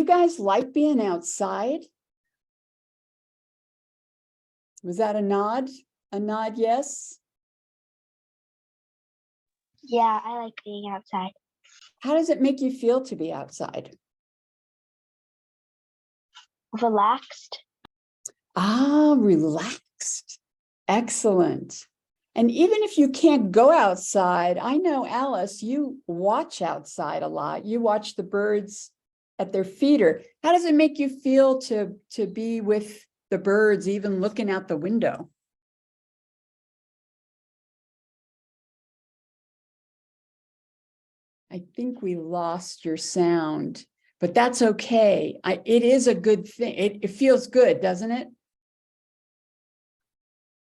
You guys like being outside? Was that a nod? A nod, yes? Yeah, I like being outside. How does it make you feel to be outside? Relaxed. Ah, relaxed. Excellent. And even if you can't go outside, I know, Alice, you watch outside a lot. You watch the birds at their feeder. How does it make you feel to be with the birds, even looking out the window? I think we lost your sound, but that's okay. It is a good thing. It feels good, doesn't it?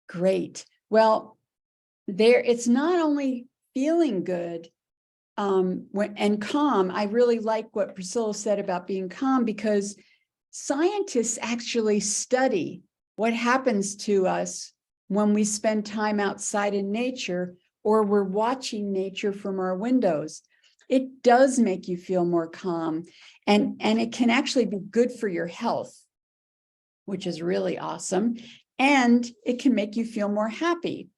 Great. Well, it's not only feeling good and calm. I really like what Priscilla said about being calm, because scientists actually study what happens to us when we spend time outside in nature or we're watching nature from our windows. It does make you feel more calm, and it can actually be good for your health, which is really awesome. And it can make you feel more happy.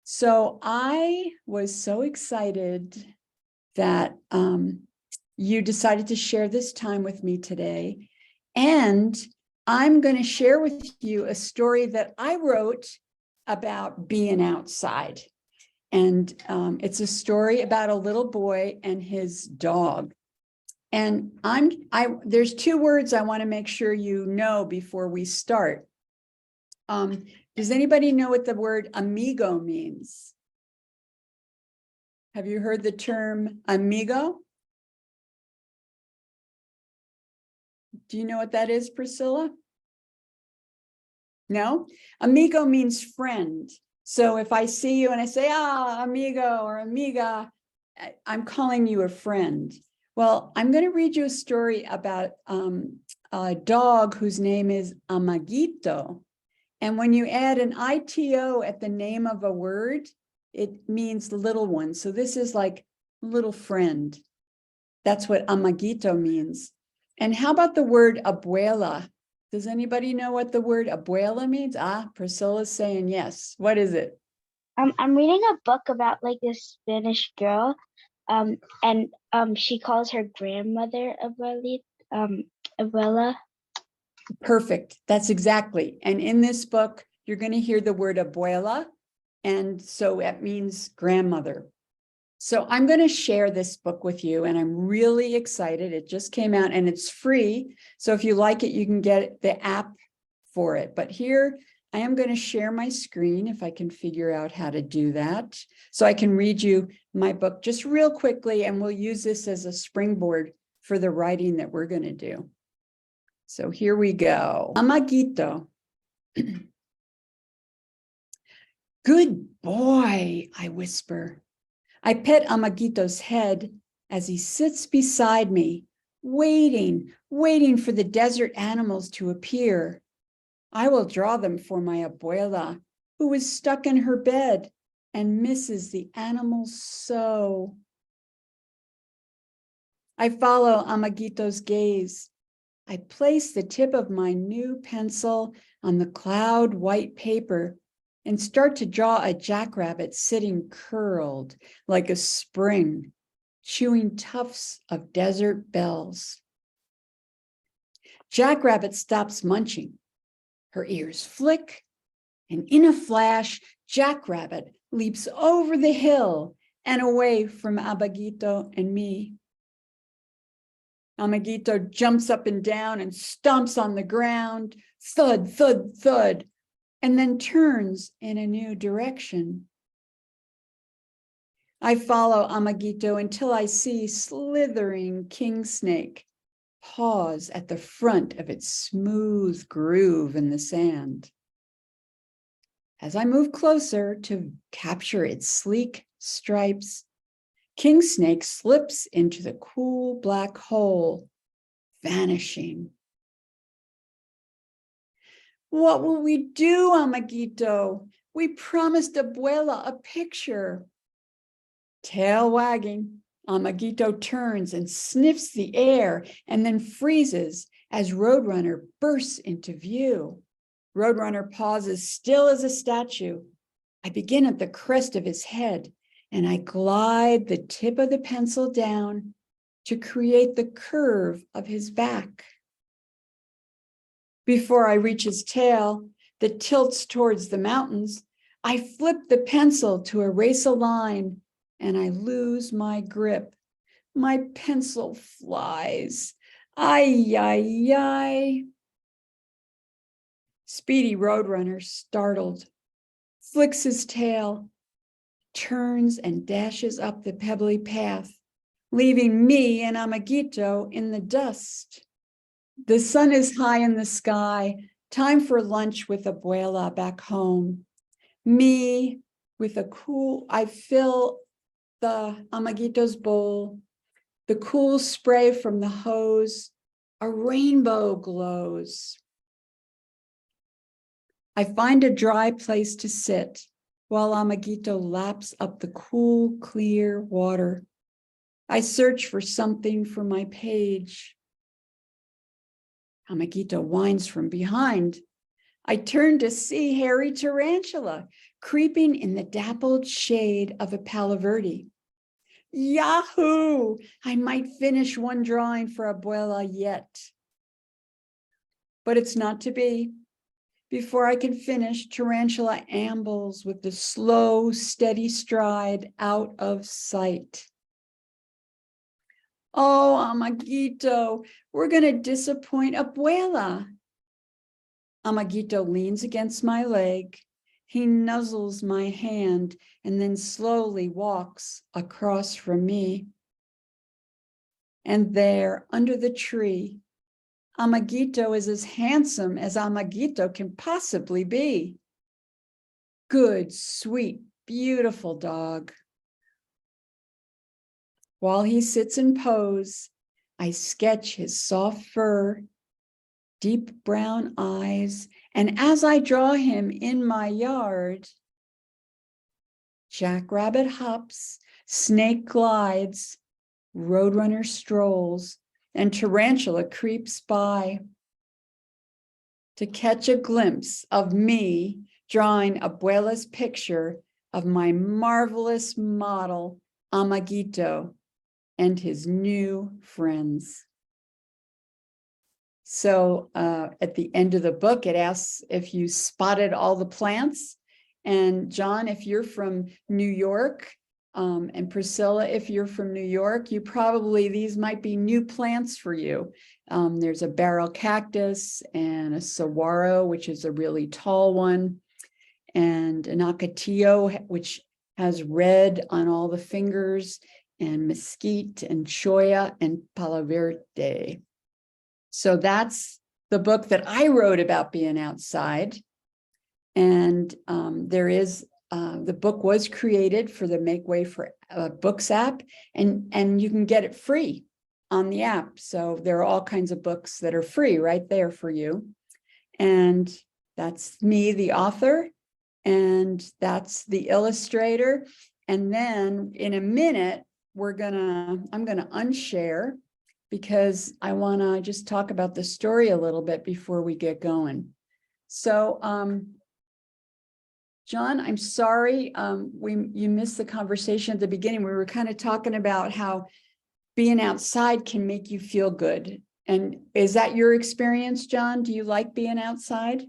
So I was so excited that you decided to share this time with me today. And I'm going to share with you a story that I wrote about being outside. And it's a story about a little boy and his dog. And there's two words I want to make sure you know before we start. Does anybody know what the word amigo means? Have you heard the term amigo? Do you know what that is, Priscilla? No? Amigo means friend. So if I see you and I say, amigo or amiga, I'm calling you a friend. Well, I'm going to read you a story about a dog whose name is Amiguito. And when you add an ITO at the name of a word, it means little one. So this is like little friend. That's what Amiguito means. And how about the word abuela? Does anybody know what the word abuela means? Priscilla's saying yes. What is it? I'm reading a book about like this Spanish girl, and she calls her grandmother abuela. Perfect. That's exactly. And in this book, you're going to hear the word abuela. And so that means grandmother. So I'm going to share this book with you, and I'm really excited. It just came out and it's free. So if you like it, you can get the app for it. But here I am going to share my screen if I can figure out how to do that. So I can read you my book just real quickly, and we'll use this as a springboard for the writing that we're going to do. So here we go. Amiguito. Good boy, I whisper. I pet Amiguito's head as he sits beside me, waiting for the desert animals to appear. I will draw them for my abuela, who is stuck in her bed and misses the animals so. I follow Amiguito's gaze. I place the tip of my new pencil on the cloud white paper and start to draw a jackrabbit sitting curled like a spring, chewing tufts of desert bells. Jackrabbit stops munching. Her ears flick, and in a flash, Jackrabbit leaps over the hill and away from Amiguito and me. Amiguito jumps up and down and stomps on the ground, thud, thud, thud, and then turns in a new direction. I follow Amiguito until I see slithering king snake pause at the front of its smooth groove in the sand. As I move closer to capture its sleek stripes, king snake slips into the cool black hole, vanishing. What will we do, Amiguito? We promised Abuela a picture. Tail wagging, Amagito turns and sniffs the air and then freezes as Roadrunner bursts into view. Roadrunner pauses still as a statue. I begin at the crest of his head and I glide the tip of the pencil down to create the curve of his back. Before I reach his tail that tilts towards the mountains, I flip the pencil to erase a line and I lose my grip. My pencil flies. Ay, ay, ay. Speedy Roadrunner, startled, flicks his tail, turns and dashes up the pebbly path, leaving me and Amagito in the dust. The sun is high in the sky, time for lunch with Abuela back home. Me with I fill the Amagito's bowl, the cool spray from the hose, a rainbow glows. I find a dry place to sit while Amagito laps up the cool, clear water. I search for something for my page. Amagito whines from behind. I turn to see hairy tarantula creeping in the dappled shade of a palo verde. Yahoo! I might finish one drawing for Abuela yet. But it's not to be. Before I can finish, tarantula ambles with the slow, steady stride out of sight. Oh, Amagito, we're going to disappoint Abuela. Amagito leans against my leg. He nuzzles my hand and then slowly walks across from me. And there, under the tree, Amagito is as handsome as Amagito can possibly be. Good, sweet, beautiful dog. While he sits in pose, I sketch his soft fur, deep brown eyes, and as I draw him in my yard, jackrabbit hops, snake glides, Roadrunner strolls, and tarantula creeps by. To catch a glimpse of me drawing Abuela's picture of my marvelous model, Amagito, and his new friends. So at the end of the book, it asks if you spotted all the plants. And John, if you're from New York, and Priscilla, if you're from New York, these might be new plants for you. There's a barrel cactus and a saguaro, which is a really tall one, and an ocotillo, which has red on all the fingers, and mesquite and cholla and palo verde. So that's the book that I wrote about being outside. And the book was created for the Make Way for Books app, and you can get it free on the app. So there are all kinds of books that are free right there for you. And that's me, the author, and that's the illustrator. And then in a minute, I'm gonna unshare because I wanna just talk about the story a little bit before we get going. So, John, I'm sorry, you missed the conversation at the beginning. We were kind of talking about how being outside can make you feel good. And is that your experience, John? Do you like being outside?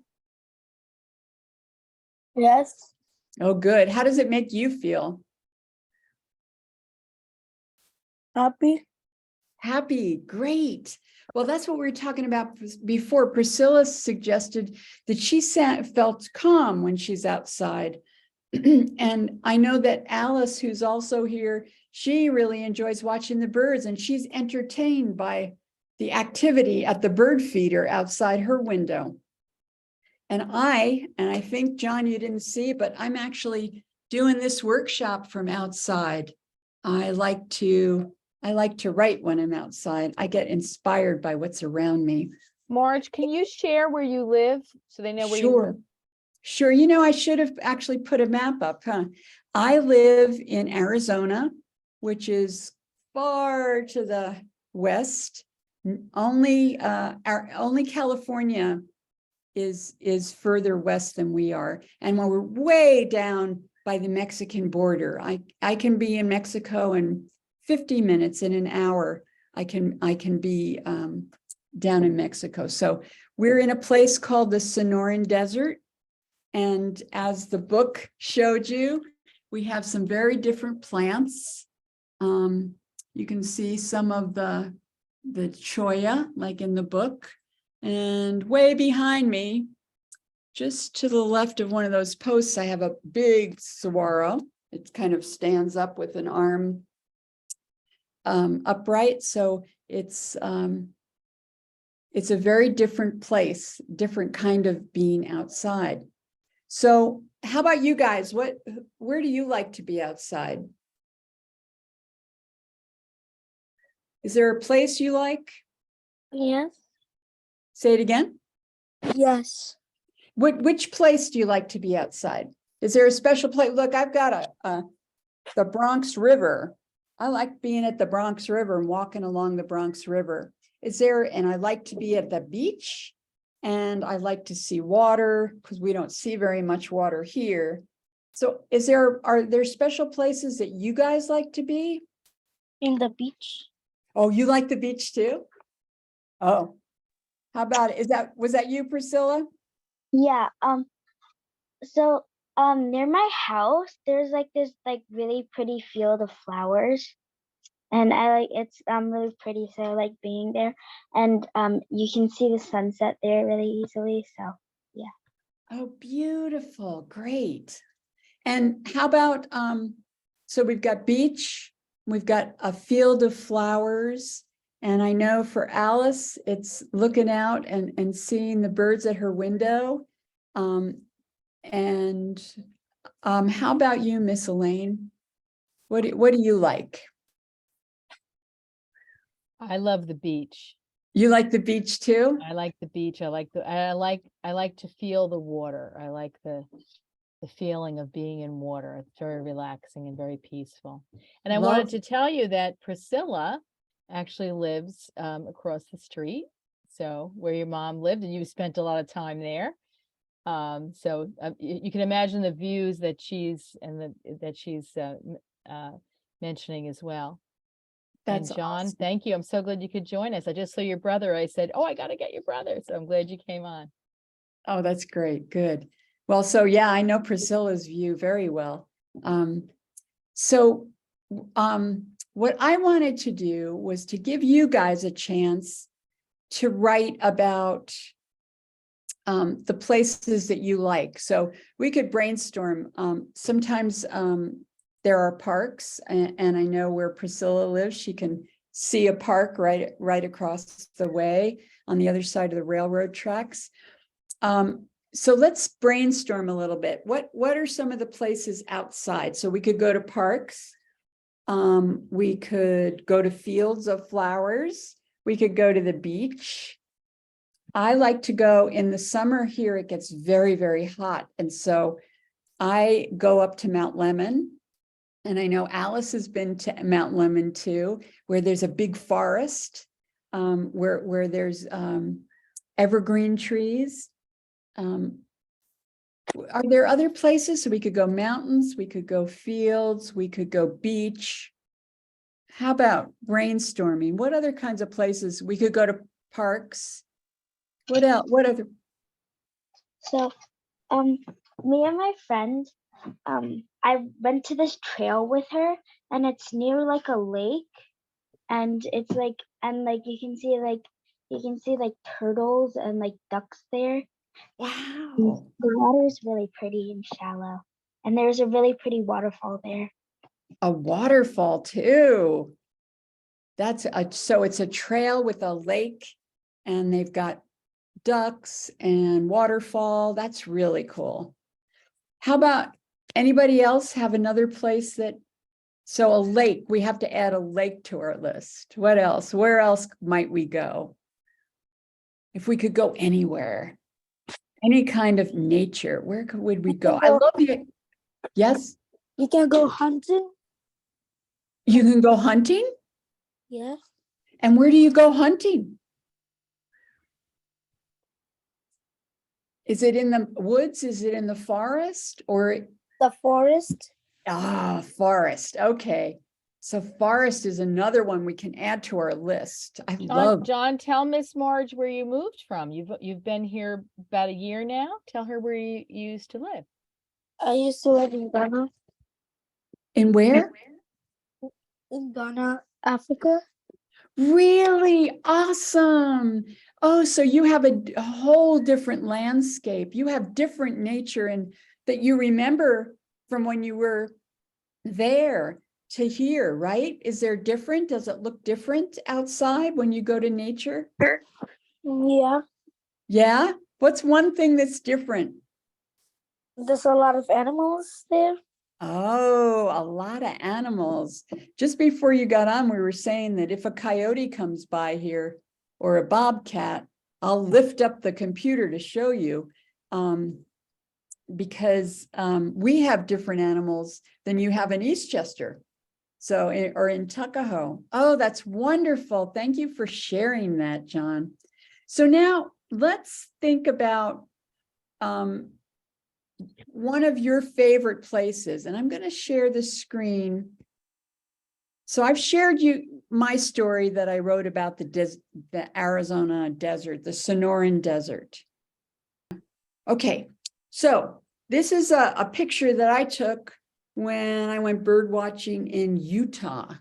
Yes. Oh, good. How does it make you feel? Happy. Happy, great. Well, that's what we were talking about before. Priscilla suggested that she felt calm when she's outside. And I know that Alice, who's also here, she really enjoys watching the birds, and she's entertained by the activity at the bird feeder outside her window. And I think, John, you didn't see, but I'm actually doing this workshop from outside. I like to write when I'm outside. I get inspired by what's around me. Marge, can you share where you live so they know where you live? Sure. You know, I should have actually put a map up, huh? I live in Arizona, which is far to the west. Only California is further west than we are. And when we're way down by the Mexican border, I can be in Mexico in 50 minutes, in an hour. I can be down in Mexico. So we're in a place called the Sonoran Desert. And as the book showed you, we have some very different plants. You can see some of the cholla, like in the book. And way behind me, just to the left of one of those posts, I have a big saguaro. It kind of stands up with an arm upright. So it's a very different place, different kind of being outside. So how about you guys? Where do you like to be outside? Is there a place you like? Yes. Say it again. Yes. Which place do you like to be outside? Is there a special place? Look, I've got the Bronx River. I like being at the Bronx River and walking along the Bronx River. And I like to be at the beach, and I like to see water because we don't see very much water here. So are there special places that you guys like to be? In the beach. Oh, you like the beach too? Oh, how about it? Was that you, Priscilla? Yeah. So near my house, there's like this like really pretty field of flowers. And it's really pretty, so I like being there. And you can see the sunset there really easily. So yeah. Oh, beautiful. Great. And how about, so we've got beach, we've got a field of flowers. And I know for Alice, it's looking out and seeing the birds at her window. How about you, Miss Elaine? What do you like? I love the beach. You like the beach too? I like the beach. I like to feel the water. I like the feeling of being in water. It's very relaxing and very peaceful. And I wanted to tell you that Priscilla actually lives across the street. So where your mom lived, and you spent a lot of time there. So you can imagine the views that she's mentioning as well. That's and John, awesome. Thank you. I'm so glad you could join us. I just saw your brother. I said, oh, I got to get your brother. So I'm glad you came on. Oh, that's great. Good. Well, so yeah, I know Priscilla's view very well. What I wanted to do was to give you guys a chance to write about the places that you like. So we could brainstorm. Sometimes there are parks, and I know where Priscilla lives. She can see a park right across the way on the other side of the railroad tracks. So let's brainstorm a little bit. What are some of the places outside? So we could go to parks. We could go to fields of flowers. We could go to the beach. I like to go in the summer here. It gets very, very hot. And so I go up to Mount Lemmon. And I know Alice has been to Mount Lemmon too, where there's a big forest, where there's evergreen trees. Are there other places? So we could go mountains, we could go fields, we could go beach. How about brainstorming? What other kinds of places? We could go to parks. What else? What other? So, me and my friend, I went to this trail with her, and it's near like a lake, and it's like, and like you can see like turtles and like ducks there. Wow. The water is really pretty and shallow, and there's a really pretty waterfall there. A waterfall too. So it's a trail with a lake, and they've got ducks and waterfall. That's really cool. How about anybody else have another place so a lake, we have to add a lake to our list. What else? Where else might we go? If we could go anywhere, any kind of nature, would we go? I love it. Yes? You can go hunting. You can go hunting? Yeah. And where do you go hunting? Is it in the woods? Is it in the forest or The forest. forest? Okay. So forest is another one we can add to our list. I love. John, tell Miss Marge where you moved from. You've been here about a year now. Tell her where you used to live. I used to live in Ghana. In where? In Ghana, Africa. Really awesome. Oh, so you have a whole different landscape. You have different nature and that you remember from when you were there to here, right? Is there different? Does it look different outside when you go to nature? Yeah. Yeah. What's one thing that's different? There's a lot of animals there. Oh, a lot of animals. Just before you got on, we were saying that if a coyote comes by here or a bobcat, I'll lift up the computer to show you because we have different animals than you have in Eastchester. So, or in Tuckahoe. Oh, that's wonderful. Thank you for sharing that, John. So now let's think about one of your favorite places, and I'm going to share the screen. So I've shared you my story that I wrote about the Arizona desert, the Sonoran Desert. Okay, so this is a picture that I took when I went bird watching in Utah,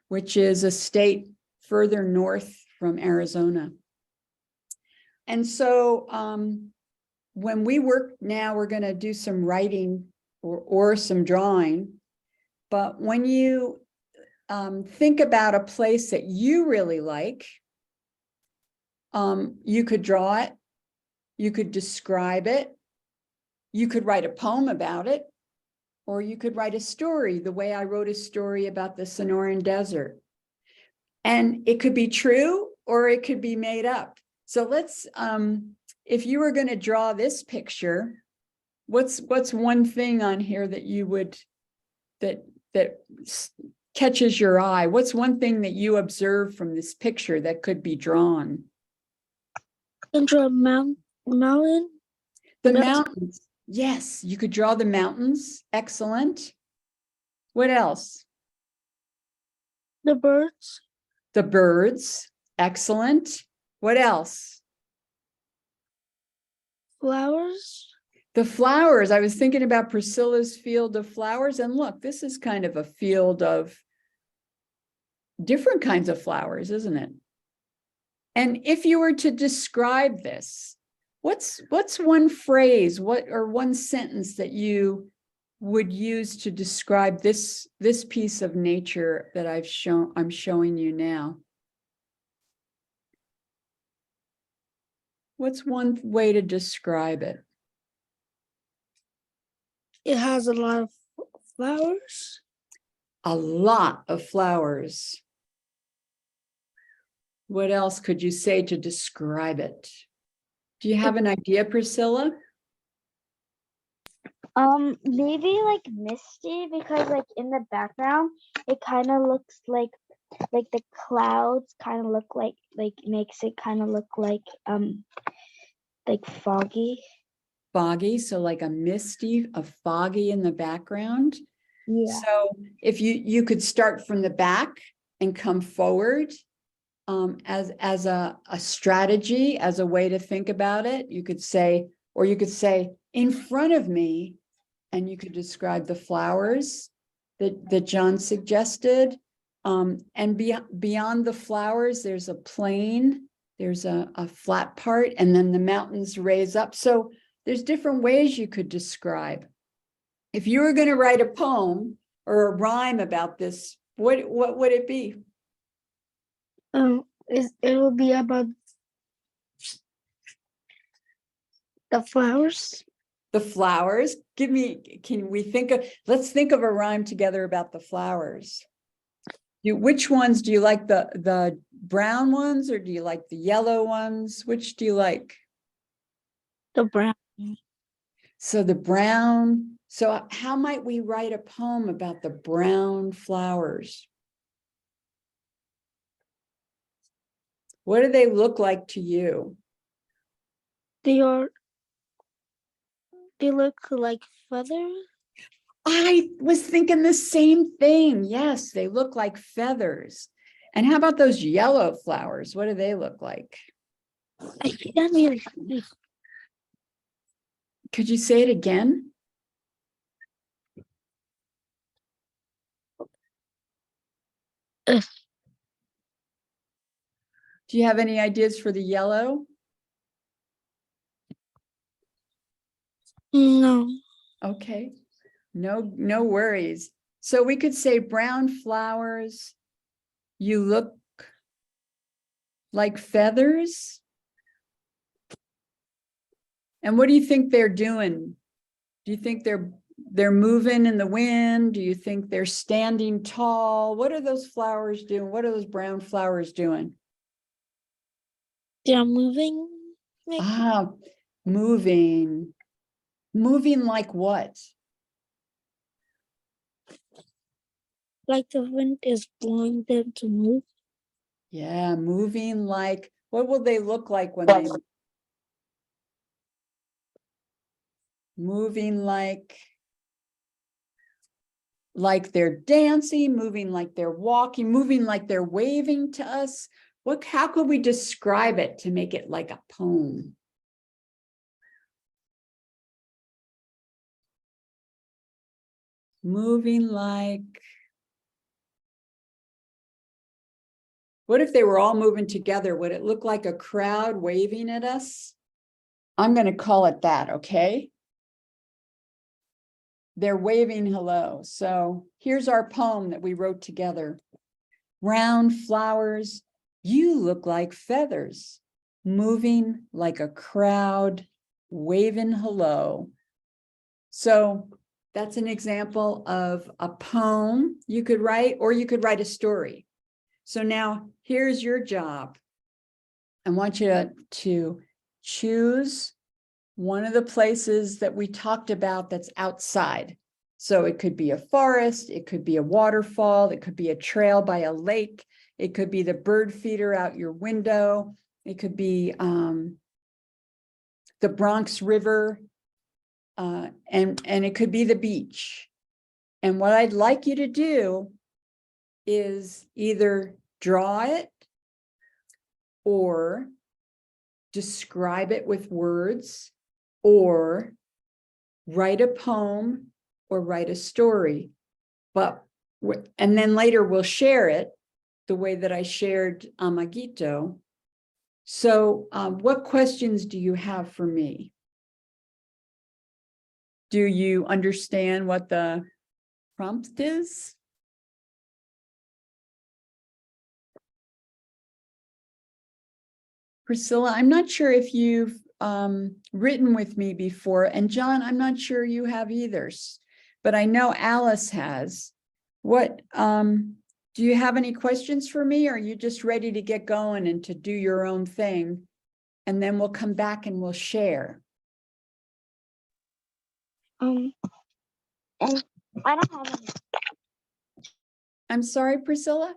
which is a state further north from Arizona. And so when we work now, we're going to do some writing or some drawing. But when you think about a place that you really like, you could draw it, you could describe it, you could write a poem about it, or you could write a story the way I wrote a story about the Sonoran Desert. And it could be true or it could be made up. So let's, if you were going to draw this picture, what's one thing on here that you would, that catches your eye? What's one thing that you observe from this picture that could be drawn? And draw a mountain. The mountains. Yes, you could draw the mountains. Excellent. What else? The birds. The birds. Excellent. What else? Flowers. The flowers. I was thinking about Priscilla's field of flowers, and look, this is kind of a field of different kinds of flowers, isn't it? And if you were to describe this, what's one phrase, or one sentence that you would use to describe this piece of nature that I'm showing you now? What's one way to describe it? It has a lot of flowers. A lot of flowers. What else could you say to describe it? Do you have an idea, Priscilla? Maybe like misty, because like in the background, it kind of looks like the clouds kind of look like makes it kind of look like foggy. Foggy, so like a foggy in the background. Yeah. So if you could start from the back and come forward as a strategy, as a way to think about it, you could say, or you could say in front of me, and you could describe the flowers that John suggested. And beyond the flowers, there's a plain, there's a flat part, and then the mountains raise up. So there's different ways you could describe. If you were going to write a poem or a rhyme about this, what would it be? It will be about the flowers. The flowers. Let's think of a rhyme together about the flowers. Which ones do you like, the brown ones, or do you like the yellow ones? Which do you like? The brown. So the brown. So how might we write a poem about the brown flowers? What do they look like to you? They look like feathers. I was thinking the same thing. Yes, they look like feathers. And how about those yellow flowers? What do they look like? I can't really see. Could you say it again? Uh, Do you have any ideas for the yellow? No. Okay, no worries. So we could say brown flowers, you look like feathers. And what do you think they're doing? Do you think they're moving in the wind? Do you think they're standing tall? What are those flowers doing? What are those brown flowers doing? They're moving. Maybe. Ah, moving. Moving like what? Like the wind is blowing them to move. Yeah, moving like, what will they look like when they moving like they're dancing, moving like they're walking, moving like they're waving to us? How could we describe it to make it like a poem? Moving like, what if they were all moving together? Would it look like a crowd waving at us? I'm going to call it that, okay? They're waving hello. So here's our poem that we wrote together. Round flowers, you look like feathers, moving like a crowd, waving hello. So that's an example of a poem you could write, or you could write a story. So now here's your job. I want you to choose one of the places that we talked about that's outside. So it could be a forest, it could be a waterfall, it could be a trail by a lake, it could be the bird feeder out your window, it could be the Bronx River, and it could be the beach. And what I'd like you to do is either draw it or describe it with words, or write a poem or write a story. And then later we'll share it the way that I shared Amagito. So what questions do you have for me? Do you understand what the prompt is? Priscilla, I'm not sure if you've written with me before, and John, I'm not sure you have either, but I know Alice has. What, do you have any questions for me? Or are you just ready to get going and to do your own thing? And then we'll come back and we'll share. And I don't have any. I'm sorry, Priscilla?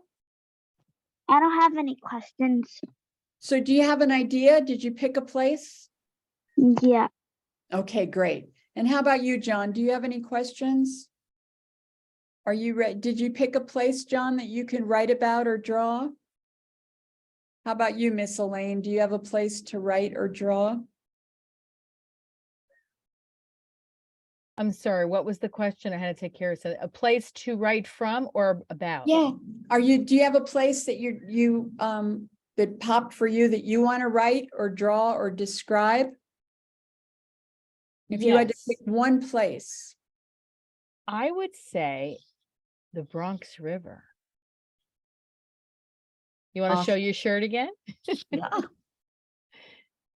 I don't have any questions. So do you have an idea? Did you pick a place? Yeah. Okay, great. And how about you, John? Do you have any questions? Are you ready? Did you pick a place, John, that you can write about or draw? How about you, Miss Elaine? Do you have a place to write or draw? I'm sorry, what was the question? I had to take care of something. A place to write from or about? Yeah. Do you have a place that that popped for you that you want to write or draw or describe? If you had to pick Yes. one place. I would say the Bronx River. You want to show your shirt again? Yeah.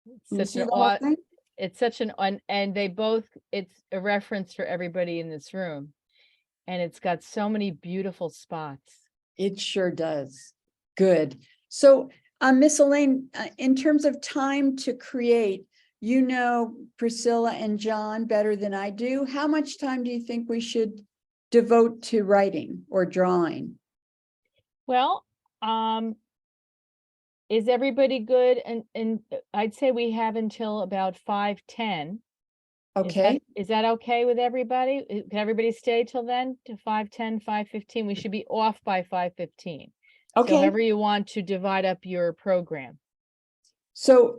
It's You such see an the whole thing? it's such an and they both, it's a reference for everybody in this room. And it's got so many beautiful spots. It sure does. Good. So, Miss Elaine, in terms of time to create, you know Priscilla and John better than I do. How much time do you think we should devote to writing or drawing? Well, Is everybody good? And I'd say we have until about 5:10. Okay, Is that okay with everybody? Can everybody stay till then to 5:10, 5:15? We should be off by 5:15. So okay. however you want to divide up your program. So,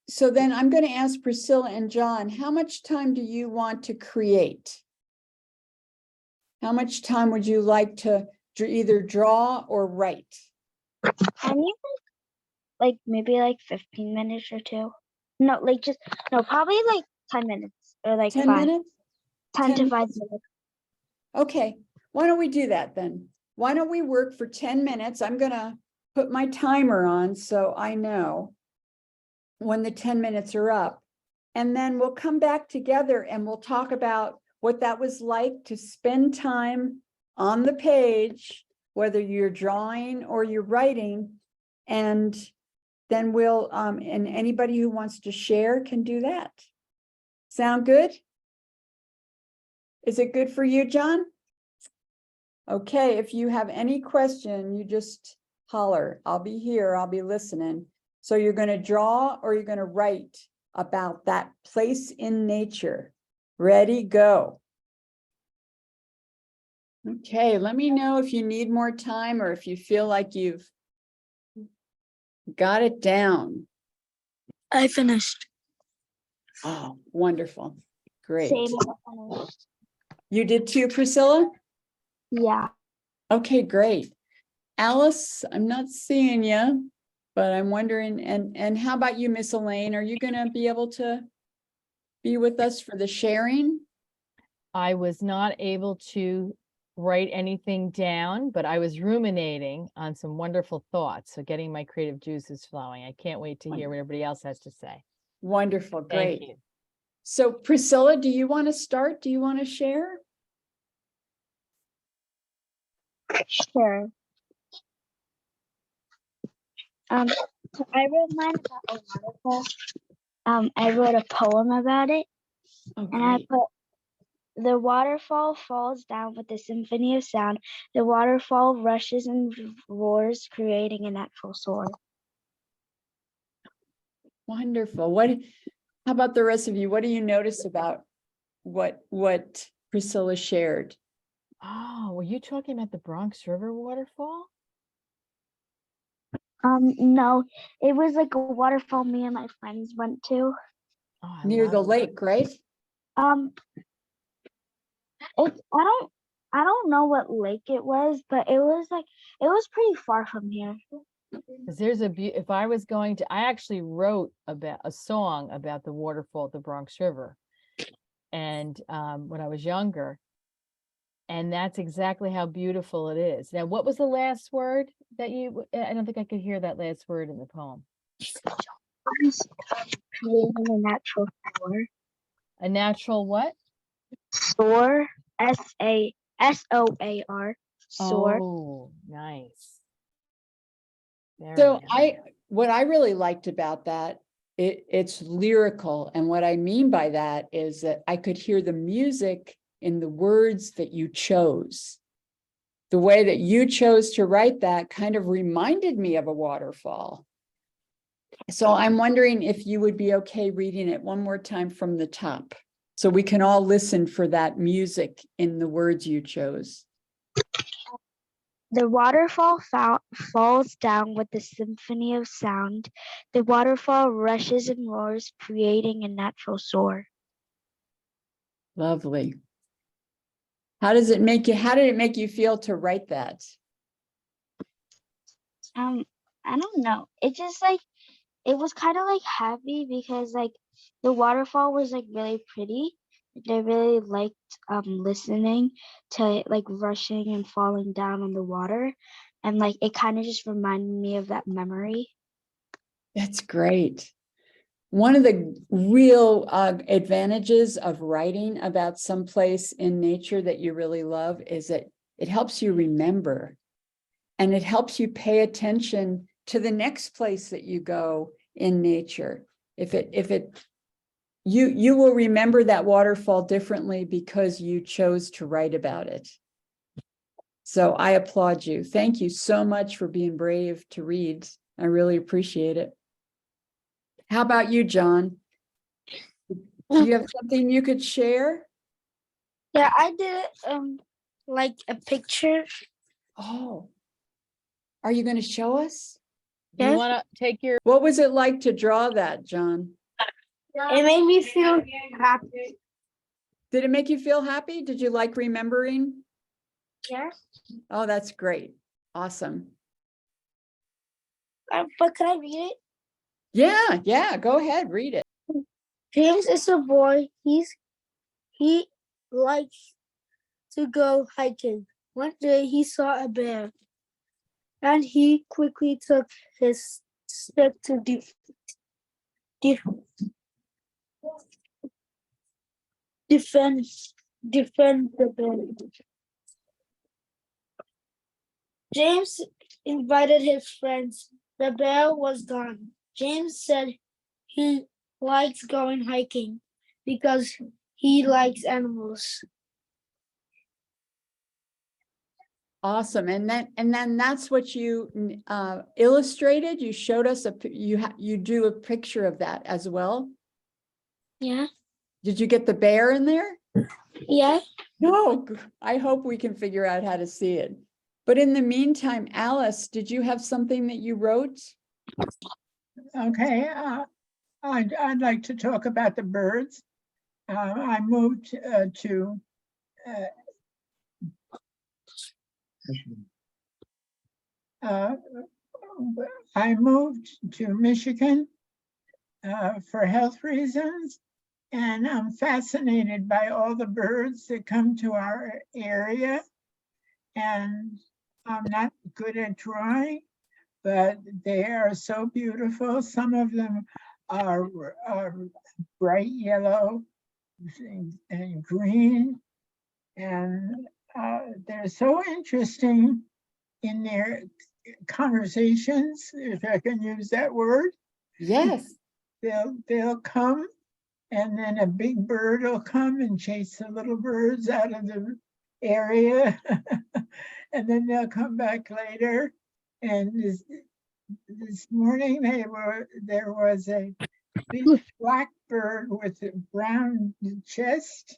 so then I'm going to ask Priscilla and John, how much time do you want to create? How much time would you like to either draw or write? I need like maybe like 15 minutes or two. No, like just no, probably like 10 minutes or like 10 5. minutes? 10 to 10 5 minutes. Okay, why don't we do that then? Why don't we work for 10 minutes? I'm going to put my timer on so I know when the 10 minutes are up. And then we'll come back together and we'll talk about what that was like to spend time on the page, whether you're drawing or you're writing. And then we'll, and anybody who wants to share can do that. Sound good? Is it good for you, John? Okay, if you have any question, you just holler. I'll be here, I'll be listening. So you're going to draw or you're going to write about that place in nature. Ready, go. Okay, let me know if you need more time or if you feel like you've got it down. I finished. Oh, wonderful. Great. Same. You did too, Priscilla? Yeah. Okay, great. Alice, I'm not seeing you, but I'm wondering, and how about you, Miss Elaine? Are you going to be able to be with us for the sharing? I was not able to write anything down, but I was ruminating on some wonderful thoughts. So getting my creative juices flowing. I can't wait to hear what everybody else has to say. Wonderful, Thank great. you. So Priscilla, do you want to start? Do you want to share? Sure. So I wrote mine about a waterfall. I wrote a poem about it, Oh, and I great. put the waterfall falls down with a symphony of sound. The waterfall rushes and roars, creating a natural soar. Wonderful. How about the rest of you? What do you notice about what Priscilla shared? Oh, were you talking about the Bronx River waterfall? No, it was like a waterfall me and my friends went to. Oh, I Near the love it. lake, right? I don't know what lake it was, but it was pretty far from here. 'Cause there's if I was going to, I actually wrote about a song about the waterfall at the Bronx River. And when I was younger, and that's exactly how beautiful it is. Now, what was the last word that I don't think I could hear that last word in the poem. Creating a natural soar. A natural what? Soar. SOAR. Soar. Oh, nice. Very So nice. what I really liked about that, it's lyrical. And what I mean by that is that I could hear the music in the words that you chose. The way that you chose to write that kind of reminded me of a waterfall. So I'm wondering if you would be okay reading it one more time from the top, so we can all listen for that music in the words you chose. The waterfall falls down with a symphony of sound. The waterfall rushes and roars, creating a natural soar. Lovely. How did it make you feel to write that? I don't know. It just it was kind of like happy because like the waterfall was like really pretty. I really liked listening to like rushing and falling down on the water, and like it kind of just reminded me of that memory. That's great. One of the real advantages of writing about someplace in nature that you really love is that it helps you remember, and it helps you pay attention to the next place that you go in nature. You will remember that waterfall differently because you chose to write about it. So I applaud you. Thank you so much for being brave to read I really appreciate it. How about you, John? Do you have something you could share? Yeah, I did like a picture. Oh, are you going to show us? You Yes. want to take your, What was it like to draw that, John? It made me feel happy. Did it make you feel happy? Did you like remembering? Yes. Oh, that's great. Awesome. But can I read it? Yeah, go ahead, read it. James is a boy. He likes to go hiking. One day he saw a bear, and he quickly took his stick to defend the bear. James invited his friends. The bear was gone. James said he likes going hiking because he likes animals. Awesome. And then that's what you illustrated. You showed us you drew a picture of that as well. Yeah. Did you get the bear in there? Yeah. No, I hope we can figure out how to see it. But in the meantime, Alice, did you have something that you wrote? Okay, I'd like to talk about the birds. I moved to Michigan for health reasons, and I'm fascinated by all the birds that come to our area. And I'm not good at drawing, but they are so beautiful. Some of them are bright yellow and green, and they're so interesting in their conversations, if I can use that word. Yes. They'll come, and then a big bird will come and chase the little birds out of the area. And then they'll come back later. And this morning there was a big black bird with a brown chest,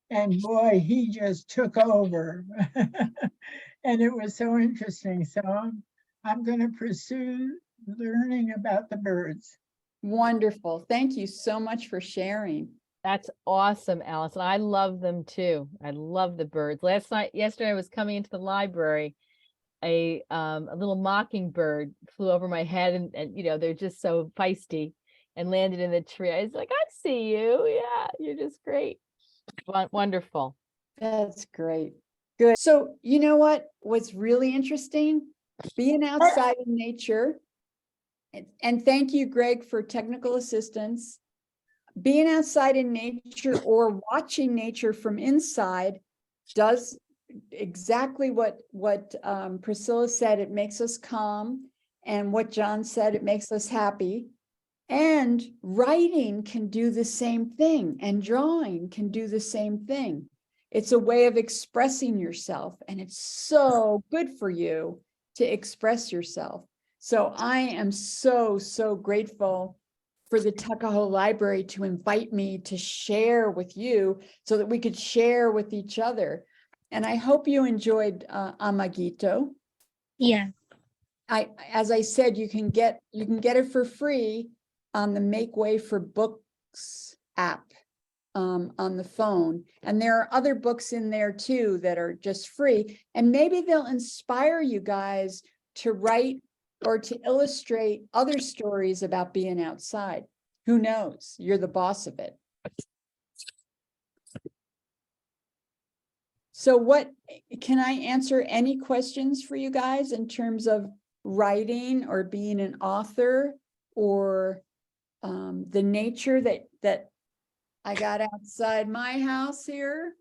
and boy, he just took over. And it was so interesting. So I'm going to pursue learning about the birds. Wonderful. Thank you so much for sharing. that's awesome, Alice. And I love them too. I love the birds. Yesterday I was coming into the library. A little mockingbird flew over my head, and you know, they're just so feisty, and landed in the tree. I was like, I see you. Yeah, you're just great. Wonderful. That's great. Good. So you know what's really interesting? Being outside in nature. And thank you, Greg, for technical assistance. Being outside in nature or watching nature from inside does exactly what Priscilla said. It makes us calm, and what John said, it makes us happy. And writing can do the same thing, and drawing can do the same thing. It's a way of expressing yourself, and it's so good for you to express yourself. So I am so grateful for the Tuckahoe Library to invite me to share with you so that we could share with each other. And I hope you enjoyed Amiguito. Yeah. As I said, you can get it for free on the Make Way for Books app on the phone. And there are other books in there too that are just free. And maybe they'll inspire you guys to write or to illustrate other stories about being outside. Who knows? You're the boss of it. So can I answer any questions for you guys in terms of writing or being an author, or the nature that I got outside my house here?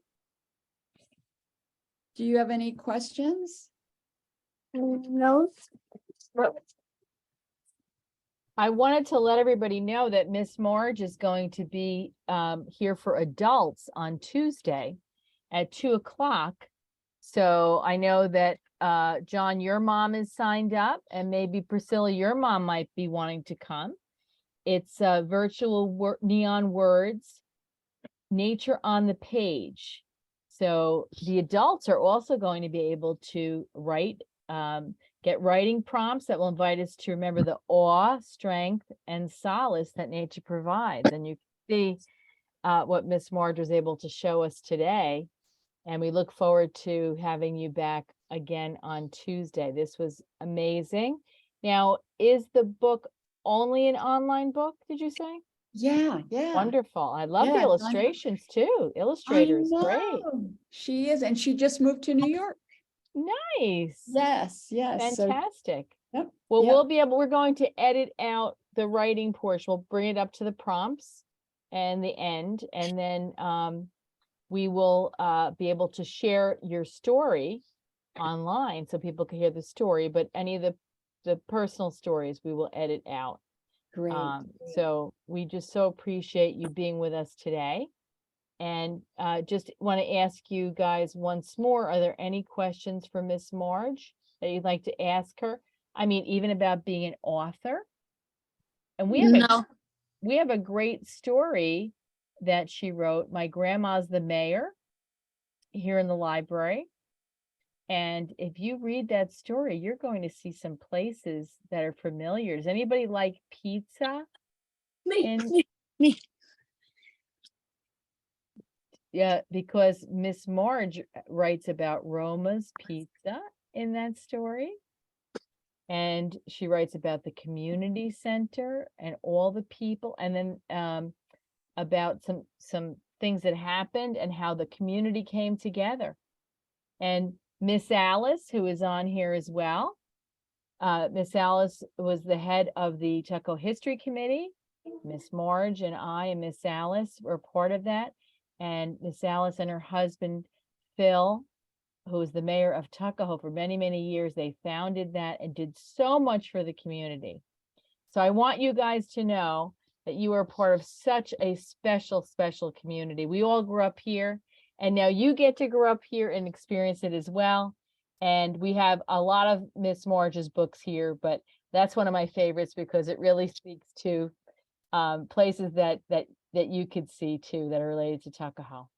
Do you have any questions? No. I wanted to let everybody know that Miss Marge is going to be here for adults on Tuesday at 2 o'clock. So I know that John, your mom is signed up, and maybe Priscilla, your mom might be wanting to come. It's virtual neon words, nature on the page. So the adults are also going to be able to write, get writing prompts that will invite us to remember the awe, strength, and solace that nature provides. And you can see what Miss Marge was able to show us today. And we look forward to having you back again on Tuesday. This was amazing. Now, is the book only an online book, did you say? Yeah, yeah. Wonderful. I love the Yeah, illustrations too. I Illustrator is great. know. She is, and she just moved to New York. Nice. Yes, yes. So, Fantastic. yep, Well, yep. we're going to edit out the writing portion. We'll bring it up to the prompts and the end, and then we will be able to share your story online so people can hear the story, but any of the personal stories we will edit out. Great. So we just so appreciate you being with us today. And just want to ask you guys once more, are there any questions for Miss Marge that you'd like to ask her? I mean, even about being an author? And we have a great story that she wrote. My grandma's the mayor here in the library. And if you read that story, you're going to see some places that are familiar. Does anybody like pizza? Me. Yeah, because Miss Marge writes about Roma's Pizza in that story. And she writes about the community center and all the people, and then about some things that happened and how the community came together. And Miss Alice, who is on here as well. Miss Alice was the head of the Tuckahoe History Committee. Miss Marge and I and Miss Alice were part of that. And Miss Alice and her husband, Phil, who was the mayor of Tuckahoe for many, many years, they founded that and did so much for the community. So I want you guys to know that you are part of such a special, special community. We all grew up here, and now you get to grow up here and experience it as well. And we have a lot of Miss Marge's books here, but that's one of my favorites because it really speaks to places that you could see too that are related to Tuckahoe.